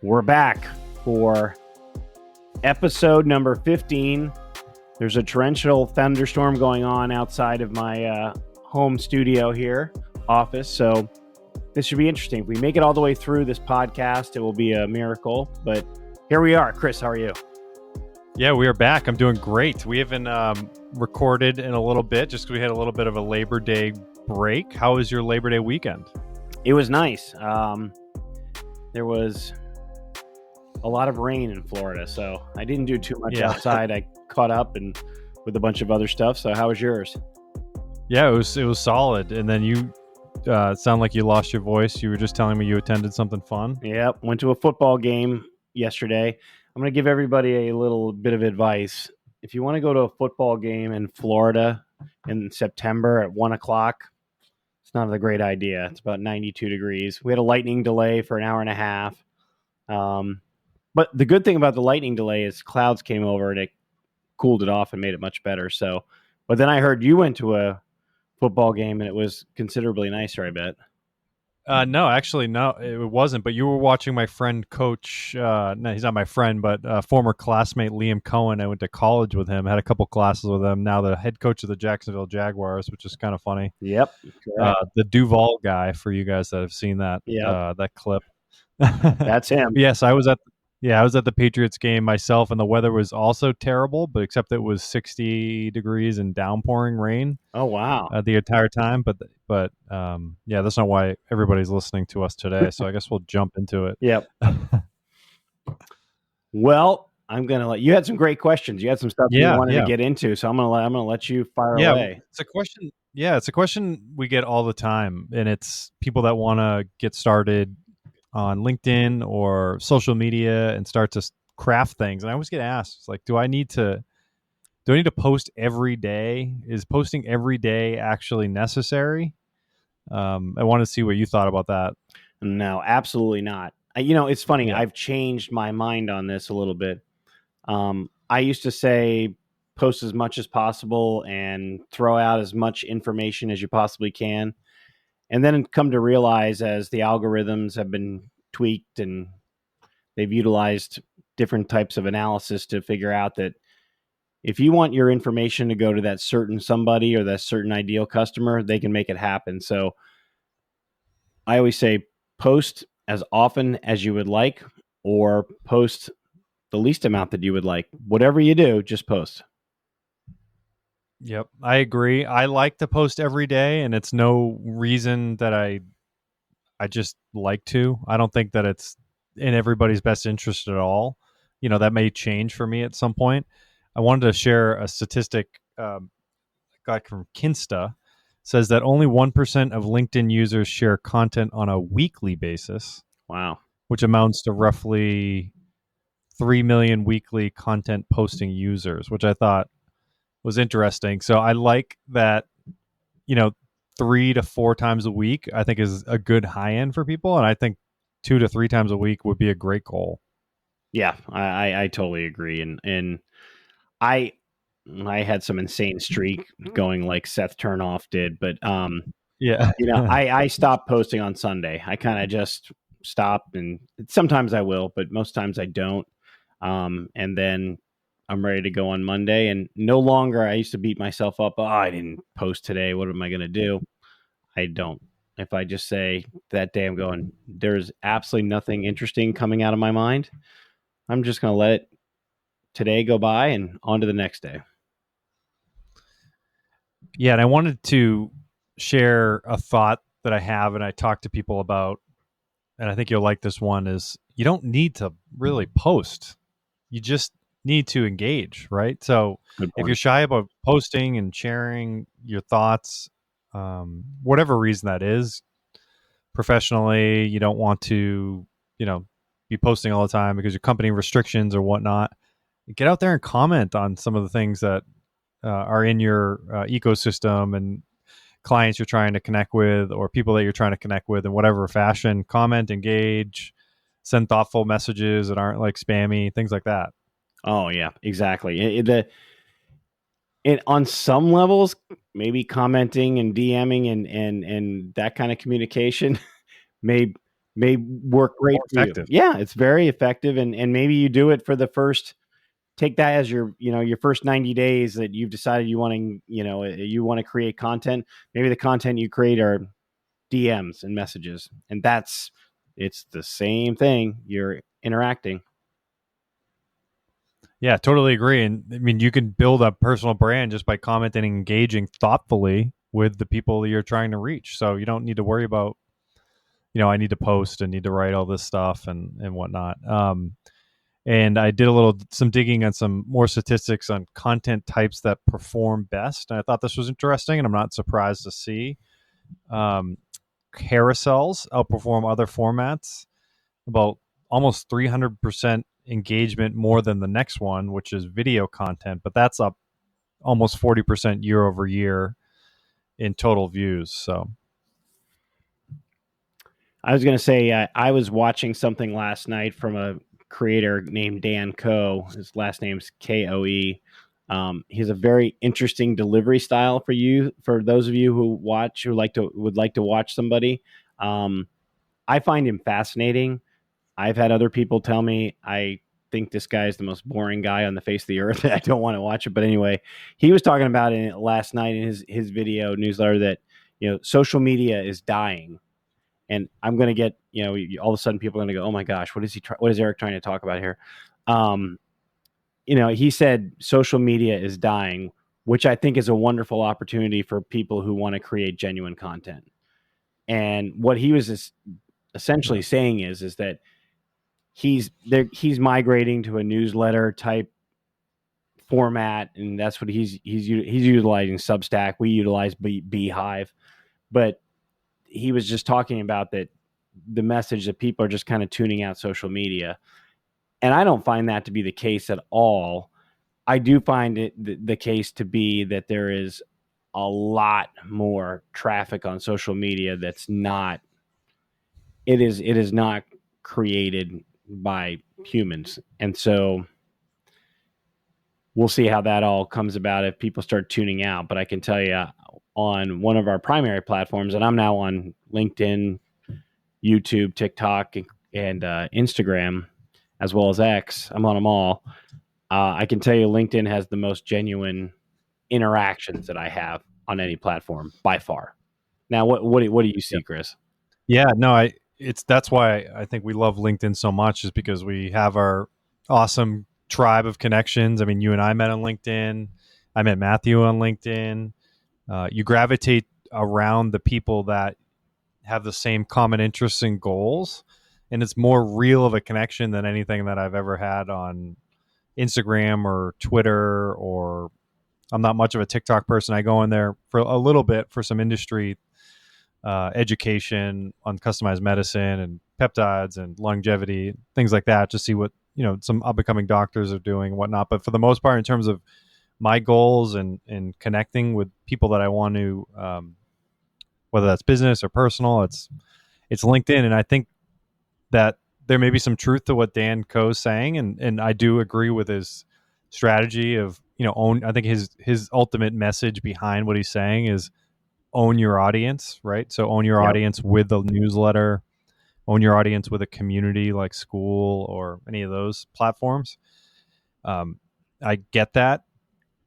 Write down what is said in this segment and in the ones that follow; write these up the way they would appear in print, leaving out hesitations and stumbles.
We're back for episode number 15. There's a torrential thunderstorm going on outside of my home studio here, office. So this should be interesting. If we make it all the way through this podcast, it will be a miracle. But here we are. Chris, how are you? Yeah, we are back. I'm doing great. We haven't recorded in a little bit just because we had a little bit of a Labor Day break. How was your Labor Day weekend? It was nice. There was a lot of rain in Florida, so I didn't do too much outside. I caught up and with a bunch of other stuff. So how was yours? Yeah, it was solid. And then you sound like you lost your voice. You were just telling me you attended something fun. Yep, went to a football game yesterday. I'm going to give everybody a little bit of advice. If you want to go to a football game in Florida in September at 1 o'clock, it's not a great idea. It's about 92 degrees. We had a lightning delay for an hour and a half. But the good thing about the lightning delay is clouds came over and it cooled it off and made it much better. So, but then I heard you went to a football game and it was considerably nicer, I bet. No, actually, no, it wasn't. But you were watching my friend coach. No, he's not my friend, but former classmate Liam Cohen. I went to college with him, had a couple classes with him. Now the head coach of the Jacksonville Jaguars, which is kind of funny. Yep. The Duval guy, for you guys that have seen that, that clip. That's him. Yes, I was at the Patriots game myself, and the weather was also terrible, but except it was 60 degrees and downpouring rain. Oh, wow. The entire time. But that's not why everybody's listening to us today. So I guess we'll jump into it. Yep. Well, I'm going to let you had some great questions. You had some stuff you wanted to get into. So I'm going to let you fire away. It's a question. Yeah, it's a question we get all the time. And it's people that want to get started on LinkedIn or social media and start to craft things. And I always get asked, it's like, do I need to post every day? Is posting every day actually necessary? I want to see what you thought about that. No, absolutely not. It's funny. Yeah. I've changed my mind on this a little bit. I used to say post as much as possible and throw out as much information as you possibly can. And then come to realize as the algorithms have been tweaked and they've utilized different types of analysis to figure out that if you want your information to go to that certain somebody or that certain ideal customer, they can make it happen. So I always say post as often as you would like or post the least amount that you would like. Whatever you do, just post. Yep, I agree. I like to post every day, and it's no reason that I just like to. I don't think that it's in everybody's best interest at all. That may change for me at some point. I wanted to share a statistic. Got from Kinsta, says that only 1% of LinkedIn users share content on a weekly basis. Wow. Which amounts to roughly 3 million weekly content posting users, which I thought was interesting. So I like that, 3 to 4 times a week, I think is a good high end for people. And I think 2 to 3 times a week would be a great goal. Yeah, I totally agree. And I had some insane streak going like Seth Turnoff did, but I stopped posting on Sunday. I kind of just stopped, and sometimes I will, but most times I don't. And then I'm ready to go on Monday, and no longer, I used to beat myself up. Oh, I didn't post today. What am I going to do? I don't. If I just say that day I'm going, there's absolutely nothing interesting coming out of my mind, I'm just going to let it today go by and on to the next day. Yeah. And I wanted to share a thought that I have and I talk to people about, and I think you'll like this one, is you don't need to really post. You just need to engage, right? So if you're shy about posting and sharing your thoughts, whatever reason that is, professionally, you don't want to, be posting all the time because your company restrictions or whatnot, get out there and comment on some of the things that are in your ecosystem and clients you're trying to connect with or people that you're trying to connect with in whatever fashion. Comment, engage, send thoughtful messages that aren't like spammy, things like that. Oh yeah, exactly. On some levels, maybe commenting and DMing and that kind of communication may may work great More for you. effective. Yeah, it's very effective, and maybe you do it for the first. Take that as your your first 90 days that you've decided you want to you want to create content. Maybe the content you create are DMs and messages, and it's the same thing. You're interacting. Yeah, totally agree. And I mean, you can build a personal brand just by commenting and engaging thoughtfully with the people that you're trying to reach. So you don't need to worry about, I need to post and need to write all this stuff and whatnot. And I did some digging on some more statistics on content types that perform best. And I thought this was interesting, and I'm not surprised to see um, carousels outperform other formats about almost 300% engagement more than the next one, which is video content, but that's up almost 40% year over year in total views. So, I was going to say, I was watching something last night from a creator named Dan Coe. His last name's Koe. He has a very interesting delivery style for those of you who would like to watch somebody. I find him fascinating. I've had other people tell me I think this guy is the most boring guy on the face of the earth. I don't want to watch it. But anyway, he was talking about it last night in his video newsletter that social media is dying, and I'm going to get all of a sudden people are going to go, oh my gosh, what is Eric trying to talk about here? Um, he said social media is dying, which I think is a wonderful opportunity for people who want to create genuine content. And what he was essentially saying is that he's migrating to a newsletter type format, and that's what he's utilizing Substack. We utilize Beehive, but he was just talking about that the message that people are just kind of tuning out social media, and I don't find that to be the case at all. I do find it the case to be that there is a lot more traffic on social media that's not it is not created by humans. And so we'll see how that all comes about if people start tuning out. But I can tell you on one of our primary platforms, and I'm now on LinkedIn, YouTube, TikTok, and Instagram, as well as X. I'm on them all. I can tell you LinkedIn has the most genuine interactions that I have on any platform by far. Now, what do you see, Chris? yeah, no, that's why I think we love LinkedIn so much, is because we have our awesome tribe of connections. I mean, you and I met on LinkedIn. I met Matthew on LinkedIn. You gravitate around the people that have the same common interests and goals, and it's more real of a connection than anything that I've ever had on Instagram or Twitter. Or I'm not much of a TikTok person. I go in there for a little bit for some industry education on customized medicine and peptides and longevity, things like that, to see what some up and coming doctors are doing and whatnot. But for the most part, in terms of my goals and connecting with people that I want to, whether that's business or personal, it's LinkedIn. And I think that there may be some truth to what Dan Coe's saying, and I do agree with his strategy of own. I think his ultimate message behind what he's saying is own your audience, right? So own your Yep. audience with the newsletter, own your audience with a community like school or any of those platforms. I get that,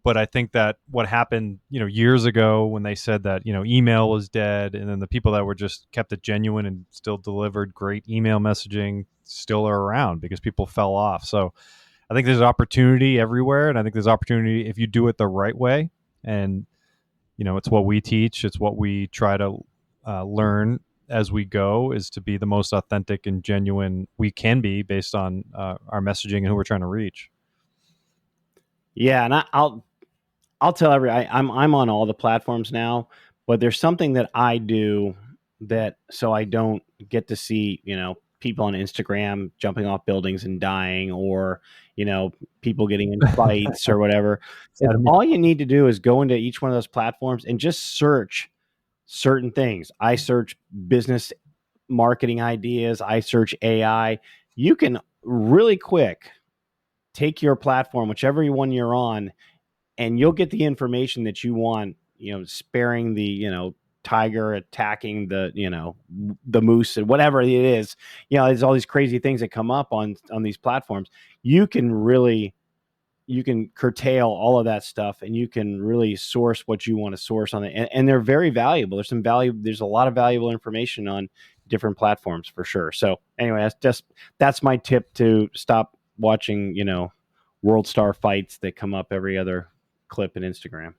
but I think that what happened, years ago when they said that, email was dead, and then the people that were just kept it genuine and still delivered great email messaging still are around because people fell off. So I think there's opportunity everywhere, and I think there's opportunity if you do it the right way. And it's what we teach. It's what we try to learn as we go, is to be the most authentic and genuine we can be based on our messaging and who we're trying to reach. Yeah, and I'll tell I'm on all the platforms now, but there's something that I do that so I don't get to see people on Instagram jumping off buildings and dying, or people getting in fights or whatever. All you need to do is go into each one of those platforms and just search certain things. I search business marketing ideas. I search AI. You can really quick take your platform, whichever one you're on, and you'll get the information that you want, sparing the, tiger attacking the moose and whatever it is. There's all these crazy things that come up on these platforms. You can curtail all of that stuff, and you can really source what you want to source on it. And they're very valuable. There's a lot of valuable information on different platforms for sure. So anyway, that's my tip to stop watching, world star fights that come up every other clip in Instagram.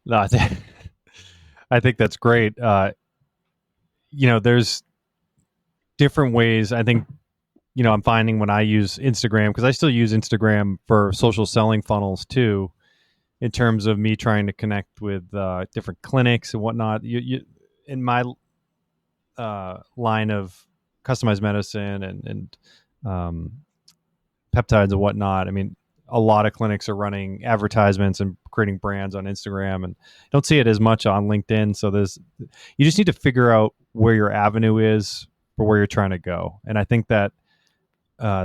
No, I think that's great. There's different ways. I think, I'm finding when I use Instagram, because I still use Instagram for social selling funnels too, in terms of me trying to connect with different clinics and whatnot. You in my line of customized medicine and peptides and whatnot. I mean, a lot of clinics are running advertisements and creating brands on Instagram, and don't see it as much on LinkedIn. So you just need to figure out where your avenue is for where you're trying to go. And I think that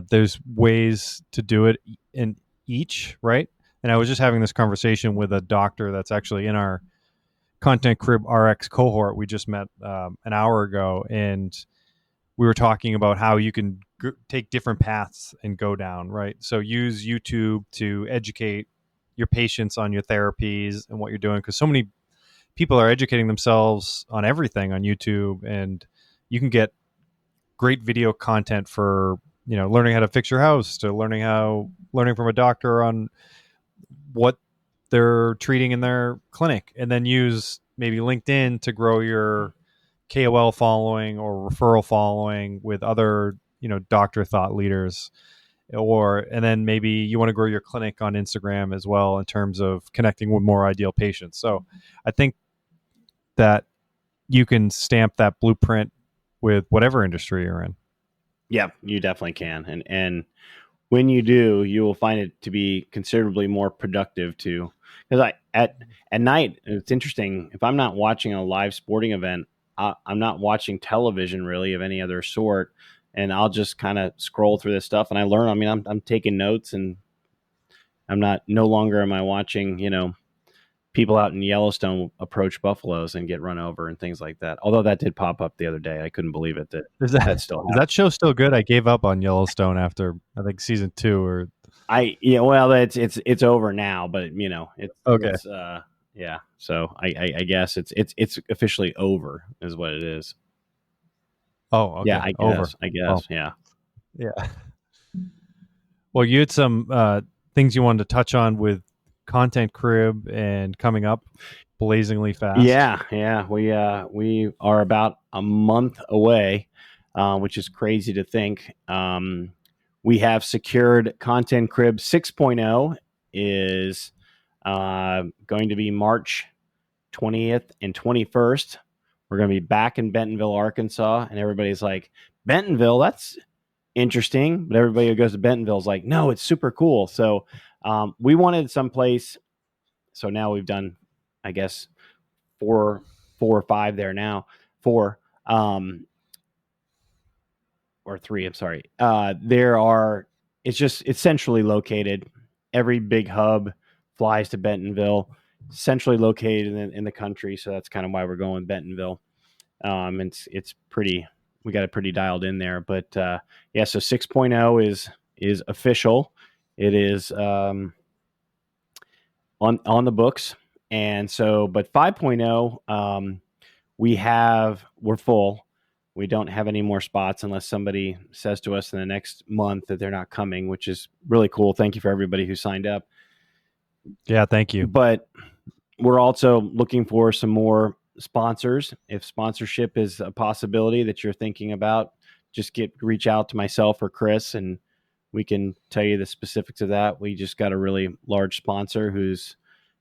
there's ways to do it in each, right? And I was just having this conversation with a doctor that's actually in our Content Crib RX cohort. We just met an hour ago, and we were talking about how you can take different paths and go down, right? So use YouTube to educate your patients on your therapies and what you're doing, because so many people are educating themselves on everything on YouTube, and you can get great video content for learning how to fix your house, to learning from a doctor on what they're treating in their clinic, and then use maybe LinkedIn to grow your KOL following or referral following with other doctor thought leaders, and then maybe you want to grow your clinic on Instagram as well in terms of connecting with more ideal patients. So I think that you can stamp that blueprint with whatever industry you're in. Yeah, you definitely can. And when you do, you will find it to be considerably more productive too. Because at night, it's interesting. If I'm not watching a live sporting event, I'm not watching television really of any other sort, and I'll just kind of scroll through this stuff and I learn. I mean, I'm taking notes, and no longer am I watching, people out in Yellowstone approach buffaloes and get run over and things like that. Although that did pop up the other day. I couldn't believe it. Is still is that show still good? I gave up on Yellowstone after I think season 2 or well, it's over now, but it's okay. Yeah. So I guess it's officially over is what it is. Oh, okay. Yeah, Over. I guess. Oh. Yeah. Yeah. Well, you had some things you wanted to touch on with Content Crib and coming up blazingly fast. Yeah. We are about a month away, which is crazy to think. We have secured Content Crib 6.0 is going to be March 20th and 21st. We're going to be back in Bentonville, Arkansas, and everybody's like, Bentonville, that's interesting. But everybody who goes to Bentonville is like, no, it's super cool. So we wanted someplace. So now we've done, I guess, four or five there now. Four. Or three, I'm sorry. It's centrally located. Every big hub flies to Bentonville, centrally located in the country. So that's kind of why we're going Bentonville. It's pretty, we got it pretty dialed in there, but so 6.0 is official. It is on the books. And so, but 5.0, we're full. We don't have any more spots unless somebody says to us in the next month that they're not coming, which is really cool. Thank you for everybody who signed up. Yeah, thank you. But we're also looking for some more sponsors. If sponsorship is a possibility that you're thinking about, just reach out to myself or Chris, and we can tell you the specifics of that. We just got a really large sponsor who's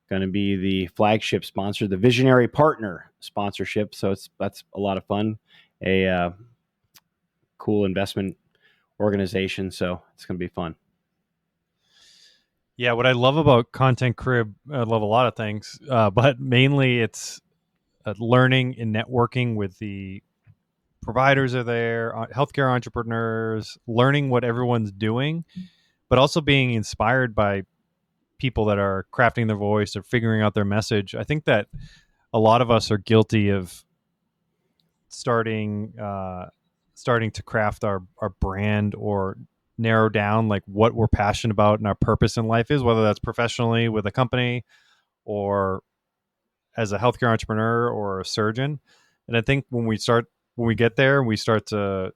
going to be the flagship sponsor, the Visionary Partner sponsorship. So that's a lot of fun. A cool investment organization. So it's going to be fun. Yeah, what I love about Content Crib, I love a lot of things, but mainly it's learning and networking with the providers are there, healthcare entrepreneurs, learning what everyone's doing, but also being inspired by people that are crafting their voice or figuring out their message. I think that a lot of us are guilty of starting to craft our brand or narrow down like what we're passionate about and our purpose in life is, whether that's professionally with a company or as a healthcare entrepreneur or a surgeon. And I think when we get there and we start to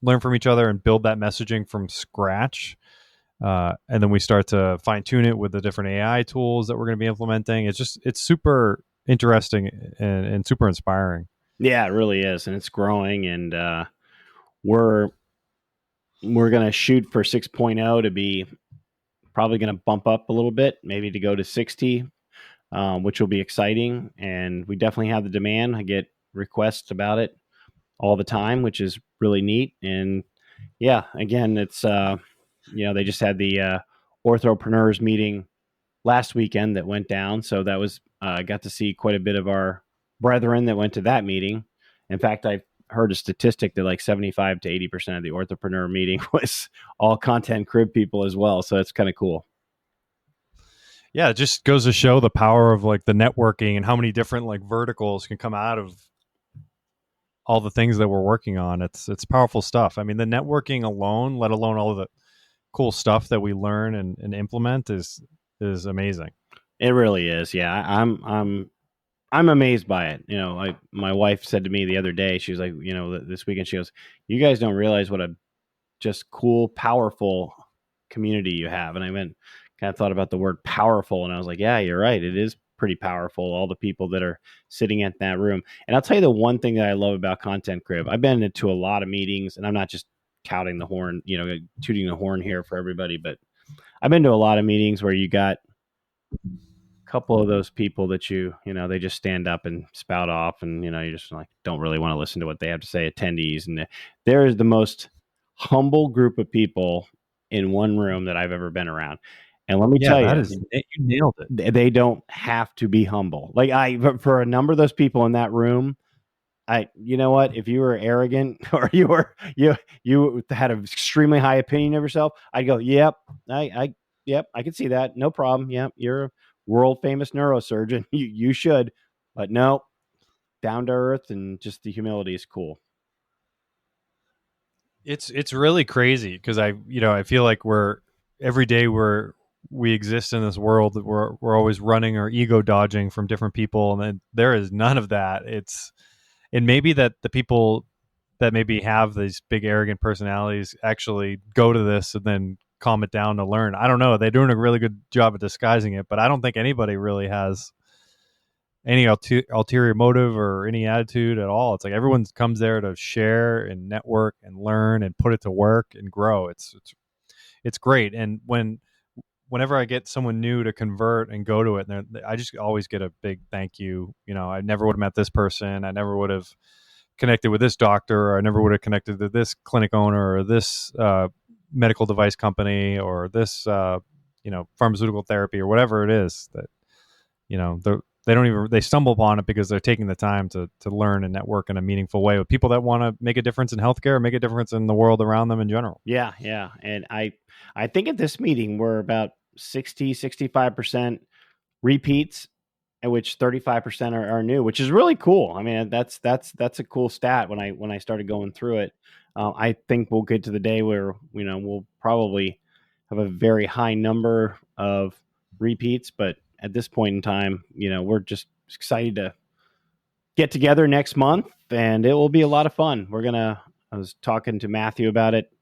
learn from each other and build that messaging from scratch, and then we start to fine tune it with the different AI tools that we're going to be implementing. It's super interesting and super inspiring. Yeah, it really is, and it's growing, and we're going to shoot for 6.0 to be probably going to bump up a little bit, maybe to go to 60, which will be exciting. And we definitely have the demand. I get requests about it all the time, which is really neat. And yeah, again, it's they just had the orthopreneurs meeting last weekend that went down, so that was got to see quite a bit of our brethren that went to that meeting. In fact, I heard a statistic that like 75 to 80% of the orthopreneur meeting was all content crib people as well. So it's kind of cool. Yeah, it just goes to show the power of like the networking and how many different like verticals can come out of all the things that we're working on. It's powerful stuff. I mean, the networking alone, let alone all of the cool stuff that we learn and implement is amazing. It really is. Yeah, I'm amazed by it. My wife said to me the other day, she was like, this weekend, she goes, "You guys don't realize what a just cool, powerful community you have." And I kind of thought about the word powerful, and I was like, yeah, you're right. It is pretty powerful. All the people that are sitting at that room. And I'll tell you the one thing that I love about Content Crib. I've been into a lot of meetings, and I'm not just touting the horn, tooting the horn here for everybody, but I've been to a lot of meetings where you got couple of those people that they just stand up and spout off, and you just like don't really want to listen to what they have to say, attendees. And there is the most humble group of people in one room that I've ever been around. And let me tell you, you nailed it. They don't have to be humble. Like for a number of those people in that room, you know what, if you were arrogant or you had an extremely high opinion of yourself, I'd go, yep, yep, I can see that, no problem. Yep, you're a world famous neurosurgeon. You should, but no, down to earth, and just the humility is cool. It's really crazy because I feel like every day we exist in this world that we're always running or ego dodging from different people, and then there is none of that. And maybe that the people that maybe have these big arrogant personalities actually go to this and then calm it down to learn. I don't know. They're doing a really good job of disguising it, but I don't think anybody really has any ulterior motive or any attitude at all. It's like everyone comes there to share and network and learn and put it to work and grow. It's great. And whenever I get someone new to convert and go to it, I just always get a big thank you. I never would have met this person. I never would have connected with this doctor, or I never would have connected to this clinic owner or this medical device company or this pharmaceutical therapy or whatever it is that they stumble upon it because they're taking the time to learn and network in a meaningful way with people that want to make a difference in healthcare, make a difference in the world around them in general. Yeah. And I think at this meeting we're about 65% repeats, at which 35% are new, which is really cool. I mean, that's a cool stat when I started going through it. I think we'll get to the day where we'll probably have a very high number of repeats, but at this point in time, we're just excited to get together next month, and it will be a lot of fun. I was talking to Matthew about it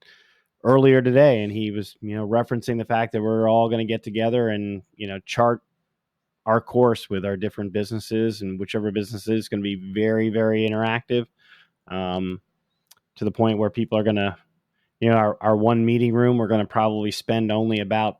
earlier today, and he was referencing the fact that we're all going to get together and chart our course with our different businesses, and whichever business is going to be very, very interactive, to the point where people are going to, our one meeting room, we're going to probably spend only about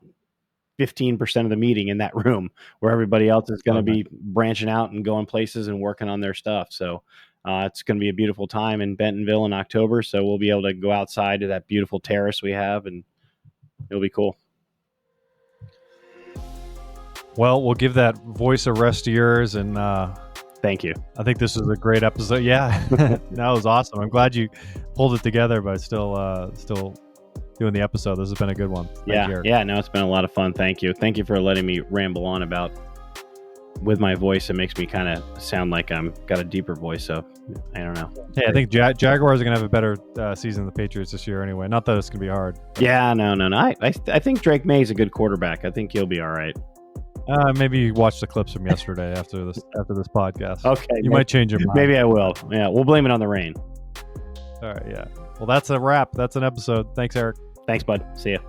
15% of the meeting in that room, where everybody else is going to be branching out and going places and working on their stuff. So it's going to be a beautiful time in Bentonville in October. So we'll be able to go outside to that beautiful terrace we have, and it'll be cool. Well, we'll give that voice a rest of yours, and thank you. I think this is a great episode. Yeah, that was awesome. I'm glad you pulled it together, but still doing the episode. This has been a good one. Yeah, no, it's been a lot of fun. Thank you for letting me ramble on about with my voice, it makes me kind of sound like I'm got a deeper voice. So I don't know. Hey, I think Jaguars are going to have a better season than the Patriots this year anyway. Not that it's going to be hard. Yeah, no. I think Drake May's a good quarterback. I think he'll be all right. Maybe watch the clips from yesterday after this podcast. Okay, you might change your mind. Maybe I will. Yeah, we'll blame it on the rain. All right, yeah. Well, that's a wrap. That's an episode. Thanks, Eric. Thanks, bud. See ya.